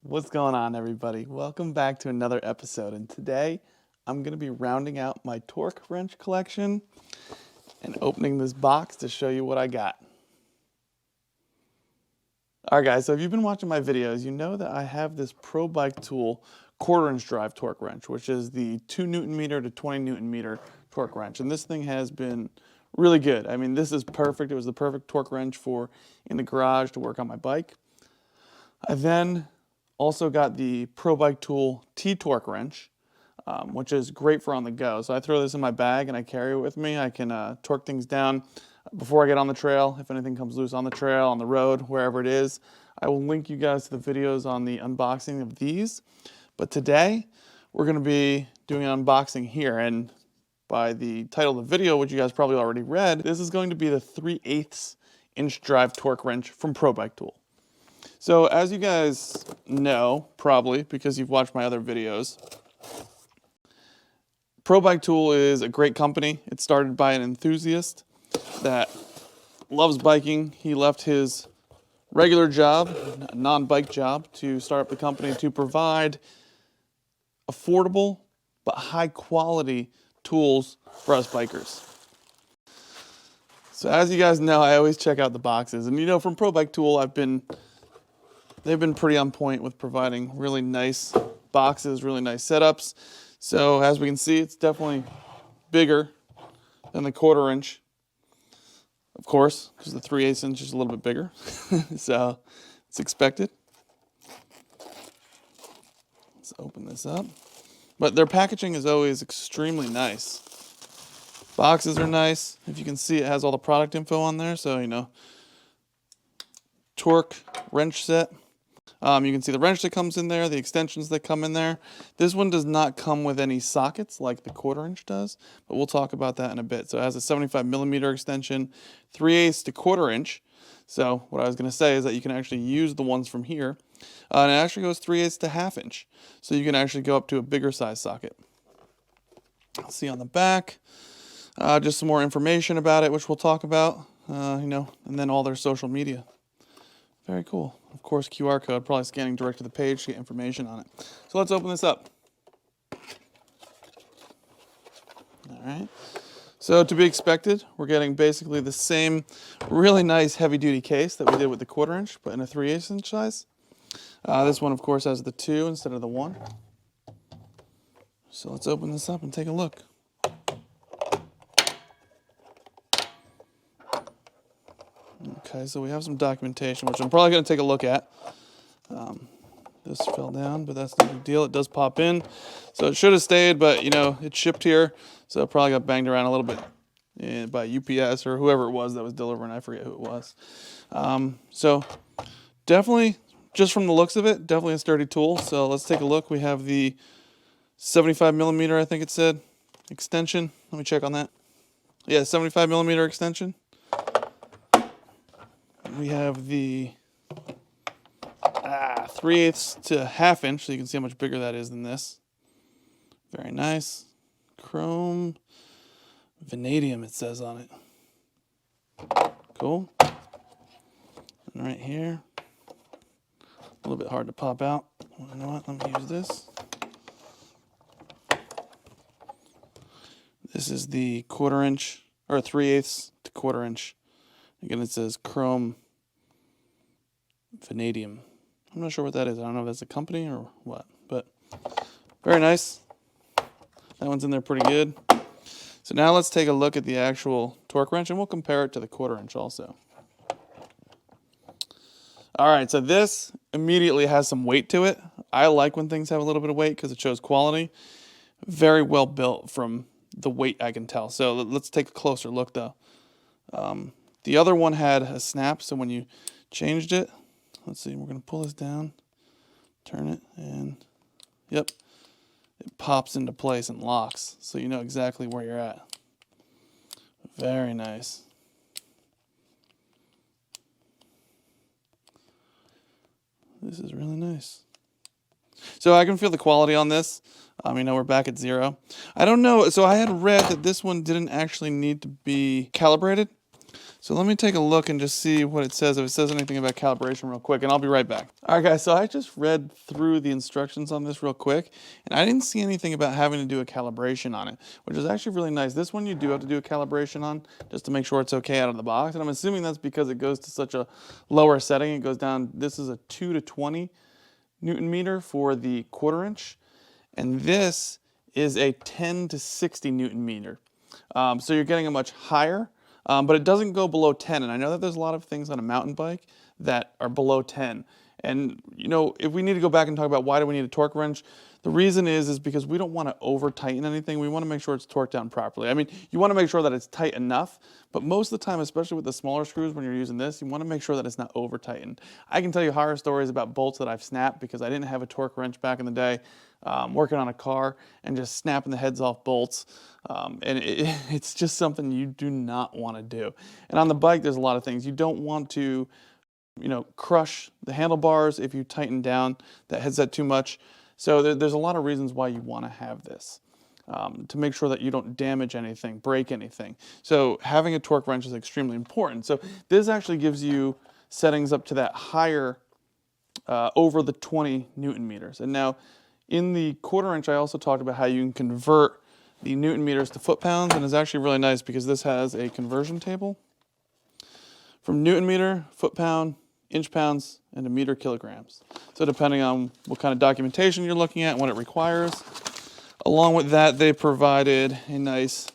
What's going on, everybody? Welcome back to another episode, and today I'm going to be rounding out my torque wrench collection and opening this box to show you what I got. Alright guys, so if you've been watching my videos, you know that I have this Pro Bike Tool quarter-inch drive torque wrench, which is the 2 Newton meter to 20 Newton meter torque wrench, and this thing has been really good. I mean, this is perfect. It was the perfect torque wrench for in the garage to work on my bike. I then also got the Pro Bike Tool T-Torque wrench, which is great for on the go. So I throw this in my bag and I carry it with me. I can torque things down before I get on the trail. If anything comes loose on the trail, on the road, wherever it is, I will link you guys to the videos on the unboxing of these. But today, we're going to be doing an unboxing here. And by the title of the video, which you guys probably already read, this is going to be the 3/8 inch drive torque wrench from Pro Bike Tool. So as you guys know, probably because you've watched my other videos, Pro Bike Tool is a great company. It's started by an enthusiast that loves biking. He left his regular job, a non-bike job, to start up the company to provide affordable but high quality tools for us bikers. So as you guys know, I always check out the boxes, and you know, from Pro Bike Tool, they've been pretty on point with providing really nice boxes, really nice setups. So as we can see, it's definitely bigger than the quarter inch, of course, because the 3/8 inch is a little bit bigger. So it's expected. Let's open this up. But their packaging is always extremely nice. Boxes are nice. If you can see, it has all the product info on there. So, you know, torque wrench set. You can see the wrench that comes in there, the extensions that come in there. This one does not come with any sockets like the quarter inch does, but we'll talk about that in a bit. So it has a 75 millimeter extension, 3/8 to quarter inch. So what I was going to say is that you can actually use the ones from here. And it actually goes 3/8 to ½ inch. So you can actually go up to a bigger size socket. Let's see on the back, just some more information about it, which we'll talk about, and then all their social media. Very cool. Of course, QR code, probably scanning direct to the page to get information on it. So let's open this up. All right. So to be expected, we're getting basically the same really nice heavy-duty case that we did with the quarter inch, but in a 3/8 inch size. This one, of course, has the 2 instead of the 1. So let's open this up and take a look. Okay, so we have some documentation, which I'm probably going to take a look at. This fell down, but that's no big deal. It does pop in. So it should have stayed, but, you know, it shipped here. So it probably got banged around a little bit by UPS or whoever it was that was delivering. I forget who it was. So definitely, just from the looks of it, definitely a sturdy tool. So let's take a look. We have the 75 millimeter, I think it said, extension. Let me check on that. Yeah, 75 millimeter extension. We have the 3/8 to ½ inch, so you can see how much bigger that is than this. Very nice. Chrome vanadium, it says on it. Cool. And right here, a little bit hard to pop out. You know what? Let me use this. This is the quarter inch, or 3/8 to quarter inch. Again, it says chrome vanadium. I'm not sure what that is. I don't know if that's a company or what, but very nice. That one's in there pretty good. So now let's take a look at the actual torque wrench, and we'll compare it to the quarter inch also. All right, so this immediately has some weight to it. I like when things have a little bit of weight because it shows quality. Very well built from the weight, I can tell. So let's take a closer look though. The other one had a snap, so when you changed it, let's see, we're going to pull this down, turn it, and yep, it pops into place and locks, so you know exactly where you're at. Very nice. This is really nice. So I can feel the quality on this. We're back at 0. I don't know, so I had read that this one didn't actually need to be calibrated. So let me take a look and just see what it says, if it says anything about calibration real quick, and I'll be right back. All right, guys, so I just read through the instructions on this real quick, and I didn't see anything about having to do a calibration on it, which is actually really nice. This one you do have to do a calibration on just to make sure it's okay out of the box, and I'm assuming that's because it goes to such a lower setting. It goes down, this is a 2 to 20 Newton meter for the 1/4 inch, and this is a 10 to 60 Newton meter. So you're getting a much higher, but it doesn't go below 10. And I know that there's a lot of things on a mountain bike that are below 10. And you know, if we need to go back and talk about why do we need a torque wrench, the reason is because we don't want to over tighten anything. We want to make sure it's torqued down properly. I mean, you want to make sure that it's tight enough, but most of the time, especially with the smaller screws when you're using this, you want to make sure that it's not over tightened. I can tell you horror stories about bolts that I've snapped because I didn't have a torque wrench back in the day, working on a car and just snapping the heads off bolts. And it's just something you do not want to do. And on the bike, there's a lot of things. You don't want to, you know, crush the handlebars if you tighten down that headset too much. So there's a lot of reasons why you want to have this, to make sure that you don't damage anything, break anything. So having a torque wrench is extremely important. So this actually gives you settings up to that higher, over the 20 Newton meters. And now in the 1/4 inch, I also talked about how you can convert the Newton meters to foot pounds, and it's actually really nice because this has a conversion table from Newton meter, foot pound, inch pounds, and a meter kilograms. So depending on what kind of documentation you're looking at and what it requires. Along with that, they provided a nice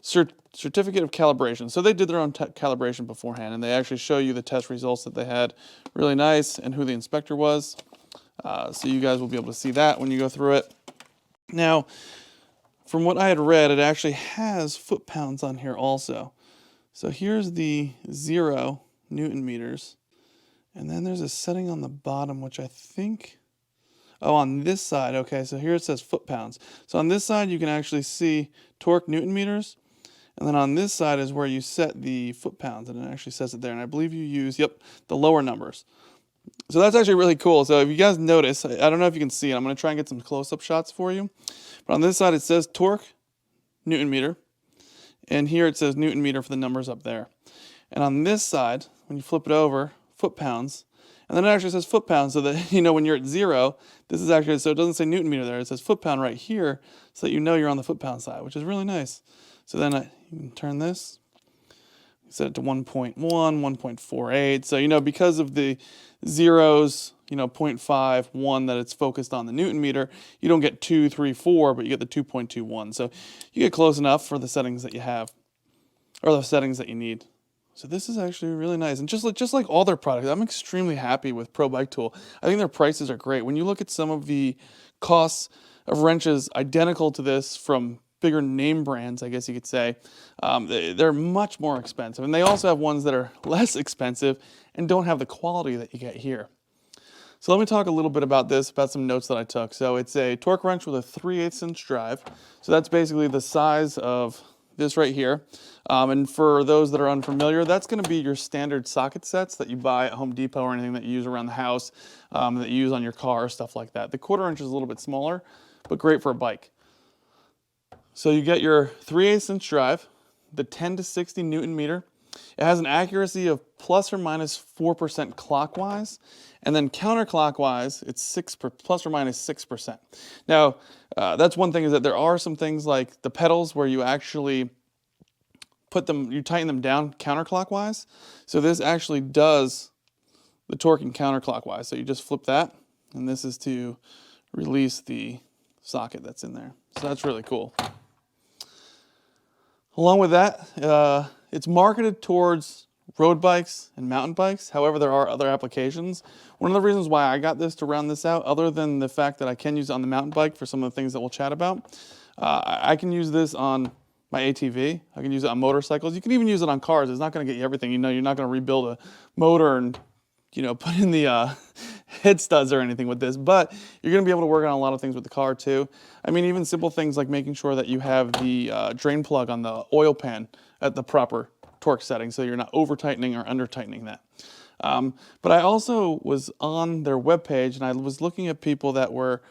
certificate of calibration. So they did their own calibration beforehand, and they actually show you the test results that they had. Really nice, and who the inspector was. So you guys will be able to see that when you go through it. Now, from what I had read, it actually has foot pounds on here also. So here's the 0 Newton meters. And then there's a setting on the bottom, which I think, oh, on this side, okay, so here it says foot pounds. So on this side, you can actually see torque Newton meters. And then on this side is where you set the foot pounds, and it actually says it there. And I believe you use, yep, the lower numbers. So that's actually really cool. So if you guys notice, I don't know if you can see it. I'm going to try and get some close-up shots for you. But on this side, it says torque Newton meter. And here it says Newton meter for the numbers up there. And on this side, when you flip it over, foot pounds. And then it actually says foot pounds so that, you know, when you're at 0, this is actually, so it doesn't say Newton meter there. It says foot pound right here so that you know you're on the foot pound side, which is really nice. So then you can turn this, set it to 1.1, 1.48. So, you know, because of the zeros, you know, 0.5, 1 that it's focused on the Newton meter, you don't get 2, 3, 4, but you get the 2.21. So you get close enough for the settings that you have, or the settings that you need. So this is actually really nice. And just like all their products, I'm extremely happy with Pro Bike Tool. I think their prices are great. When you look at some of the costs of wrenches identical to this from bigger name brands, I guess you could say, they're much more expensive. And they also have ones that are less expensive and don't have the quality that you get here. So let me talk a little bit about this, about some notes that I took. So it's a torque wrench with a 3/8 inch drive. So that's basically the size of this right here. And for those that are unfamiliar, that's going to be your standard socket sets that you buy at Home Depot or anything that you use around the house, that you use on your car, stuff like that. The 1/4 inch is a little bit smaller, but great for a bike. So you get your 3/8 inch drive, the 10 to 60 Newton meter. It has an accuracy of plus or minus 4% clockwise, and then counterclockwise, it's plus or minus 6%. Now, that's one thing, is that there are some things like the pedals where you actually you tighten them down counterclockwise. So this actually does the torquing counterclockwise. So you just flip that, and this is to release the socket that's in there. So that's really cool. Along with that, it's marketed towards road bikes and mountain bikes. However, there are other applications. One of the reasons why I got this to round this out, other than the fact that I can use it on the mountain bike for some of the things that we'll chat about, I can use this on my ATV. I can use it on motorcycles. You can even use it on cars. It's not going to get you everything. You know, you're not going to rebuild a motor and, you know, put in the head studs or anything with this, but you're going to be able to work on a lot of things with the car too. I mean, even simple things like making sure that you have the drain plug on the oil pan at the proper torque setting so you're not over tightening or under tightening that. But I also was on their webpage and I was looking at people that were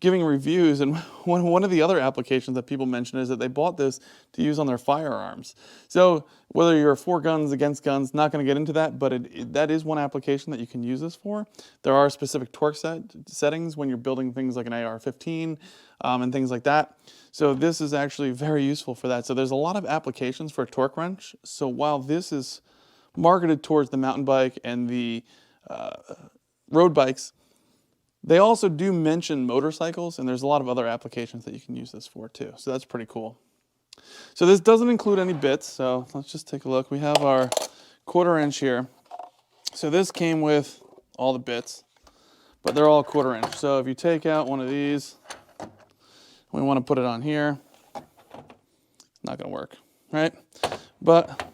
giving reviews, and one of the other applications that people mention is that they bought this to use on their firearms. So whether you're for guns, against guns, not going to get into that, but that is one application that you can use this for. There are specific torque settings when you're building things like an AR-15 and things like that. So this is actually very useful for that. So there's a lot of applications for a torque wrench. So while this is marketed towards the mountain bike and the road bikes, they also do mention motorcycles, and there's a lot of other applications that you can use this for too. So that's pretty cool. So this doesn't include any bits, so let's just take a look. We have our 1/4 inch here. So this came with all the bits, but they're all 1/4 inch. So if you take out one of these, we want to put it on here, not going to work, right? But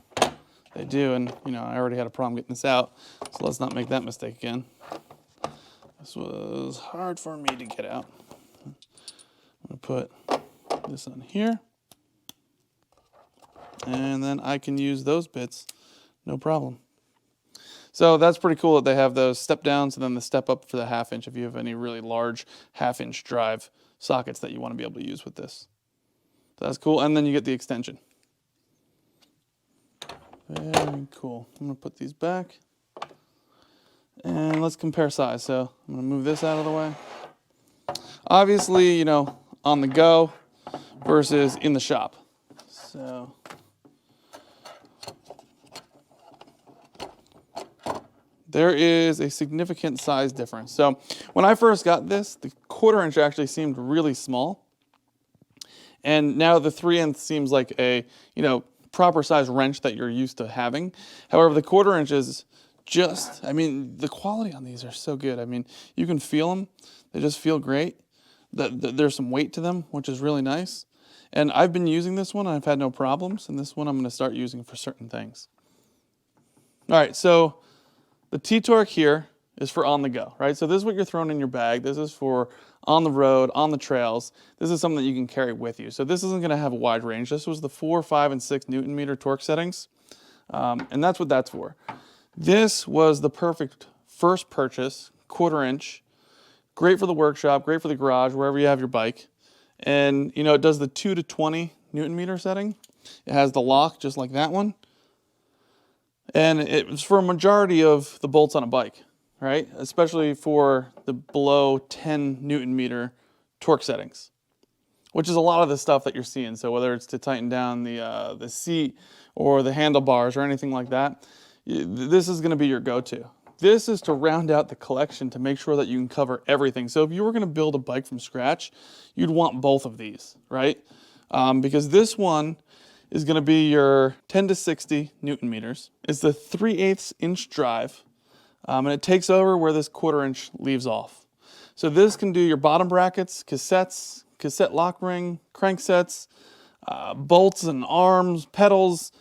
they do, and I already had a problem getting this out, so let's not make that mistake again. This was hard for me to get out. I'm going to put this on here, and then I can use those bits, no problem. So that's pretty cool that they have those step downs and then the step up for the 1/2 inch if you have any really large 1/2 inch drive sockets that you want to be able to use with this. So that's cool, and then you get the extension. Very cool. I'm going to put these back. And let's compare size. So I'm going to move this out of the way. Obviously, on the go versus in the shop. So there is a significant size difference. So when I first got this, the 1/4 inch actually seemed really small. And now the 3/8 seems like a, proper size wrench that you're used to having. However, the 1/4 inch is the quality on these are so good. You can feel them. They just feel great. There's some weight to them, which is really nice. And I've been using this one, and I've had no problems. And this one I'm going to start using for certain things. All right, so the T-Torque here is for on the go, right? So this is what you're throwing in your bag. This is for on the road, on the trails. This is something that you can carry with you. So this isn't going to have a wide range. This was the 4, 5, and 6 Newton meter torque settings. And that's what that's for. This was the perfect first purchase, 1/4 inch. Great for the workshop, great for the garage, wherever you have your bike. And, it does the 2 to 20 Newton meter setting. It has the lock just like that one. And it was for a majority of the bolts on a bike, right? Especially for the below 10 Newton meter torque settings, which is a lot of the stuff that you're seeing. So whether it's to tighten down the seat or the handlebars or anything like that, this is going to be your go-to. This is to round out the collection to make sure that you can cover everything. So if you were going to build a bike from scratch, you'd want both of these, right? Because this one is going to be your 10 to 60 Newton meters. It's the 3/8 inch drive, and it takes over where this 1/4 inch leaves off. So this can do your bottom brackets, cassettes, cassette lock ring, cranksets, bolts and arms, pedals,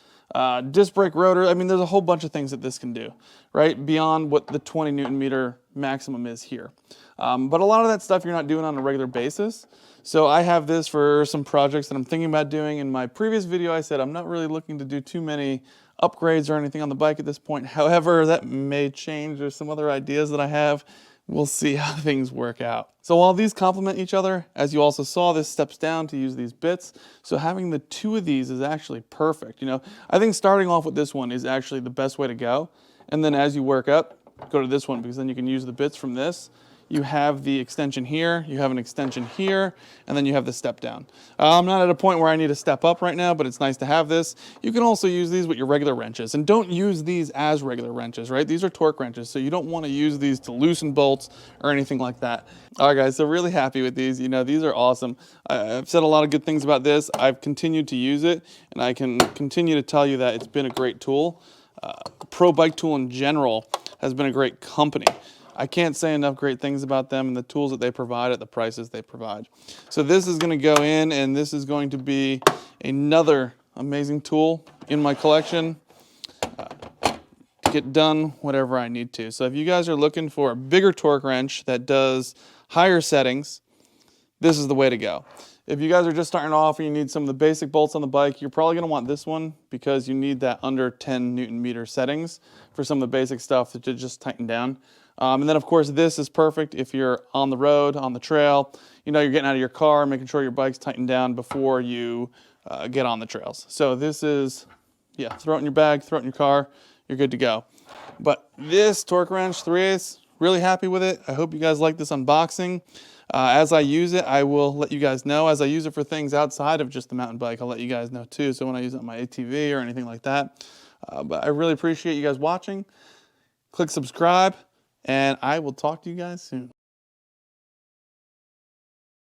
disc brake rotor. There's a whole bunch of things that this can do, right? Beyond what the 20 Newton meter maximum is here. But a lot of that stuff you're not doing on a regular basis. So I have this for some projects that I'm thinking about doing. In my previous video, I said I'm not really looking to do too many upgrades or anything on the bike at this point. However, that may change. There's some other ideas that I have. We'll see how things work out. So while these complement each other, as you also saw, this steps down to use these bits. So having the 2 of these is actually perfect. I think starting off with this one is actually the best way to go. And then as you work up, go to this one, because then you can use the bits from this. You have the extension here, you have an extension here, and then you have the step down. I'm not at a point where I need to step up right now, but it's nice to have this. You can also use these with your regular wrenches, and don't use these as regular wrenches, right? These are torque wrenches, so you don't want to use these to loosen bolts or anything like that. All right, guys, so really happy with these. These are awesome. I've said a lot of good things about this. I've continued to use it, and I can continue to tell you that it's been a great tool. Pro Bike Tool in general has been a great company. I can't say enough great things about them and the tools that they provide at the prices they provide. So this is going to go in, and this is going to be another amazing tool in my collection to get done whatever I need to. So if you guys are looking for a bigger torque wrench that does higher settings, this is the way to go. If you guys are just starting off and you need some of the basic bolts on the bike, you're probably going to want this one because you need that under 10 Newton meter settings for some of the basic stuff to just tighten down. And then of course this is perfect if you're on the road, on the trail, you're getting out of your car, making sure your bike's tightened down before you get on the trails. So this is, yeah, throw it in your bag, throw it in your car, you're good to go. But this torque wrench 3/8, really happy with it. I hope you guys like this unboxing. As I use it, I will let you guys know. As I use it for things outside of just the mountain bike, I'll let you guys know too. So when I use it on my ATV or anything like that. But I really appreciate you guys watching. Click subscribe, and I will talk to you guys soon.